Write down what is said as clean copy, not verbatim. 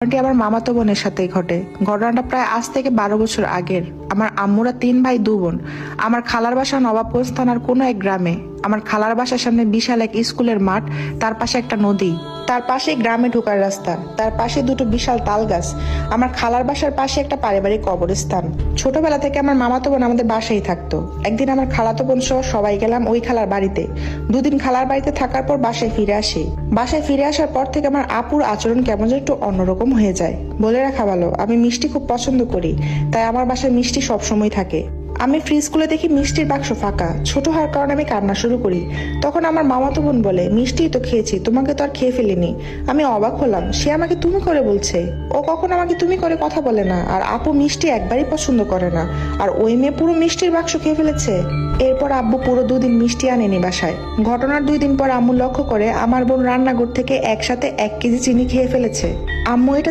ঘটনাটি আমার মামাতো বোনের সাথেই ঘটে। ঘটনাটা প্রায় আজ থেকে 12 বছর আগের। আমার আম্মুরা 3 ভাই 2 বোন। আমার খালার বাসা নবাবগঞ্জ থানার কোনো এক গ্রামে। আমার খালার বাসার সামনে বিশাল এক স্কুলের মাঠ, তার পাশে একটা নদী, তার পাশে গ্রামে ঢোকার রাস্তা, তার পাশে দুটো বিশাল তাল গাছ। আমার খালার বাসার পাশে একটা পারিবারিক কবরস্থান। ছোটবেলা থেকে আমার মামাতো বোন আমাদের বাসায় থাকতো। একদিন আমার খালাতো বোন সহ সবাই গেলাম ওই খালার বাড়িতে। দুদিন খালার বাড়িতে থাকার পর বাসায় ফিরে আসি। বাসায় ফিরে আসার পর থেকে আমার আপুর আচরণ কেমন যেন একটু অন্যরকম হয়ে যায়। বলে রাখা ভালো, আমি মিষ্টি খুব পছন্দ করি, তাই আমার বাসায় মিষ্টি সবসময় থাকে। আমি ফ্রিজ খুলে দেখি মিষ্টির বাক্স ফাঁকা। ছোট হওয়ার কারণে আমি কান্না শুরু করি। তখন আমার মামাতো বোন বলে, মিষ্টি তো খেয়েছি, তোমাকে তো আর খেয়ে ফেলিনি। আমি অবাক হলাম, সে আমাকে তুমি করে বলছে। ও কখন আমাকে তুমি করে কথা বলে না। আর আপু মিষ্টি একবারই পছন্দ করে না, আর ওই মেয়ে পুরো মিষ্টির বাক্স খেয়ে ফেলেছে। এরপর আব্বু পুরো 2 দিন মিষ্টি আনেনি বাসায়। ঘটনার 2 দিন পর আম্মু লক্ষ্য করে আমার বোন রান্নাঘর থেকে একসাথে 1 কেজি চিনি খেয়ে ফেলেছে। আম্মু এটা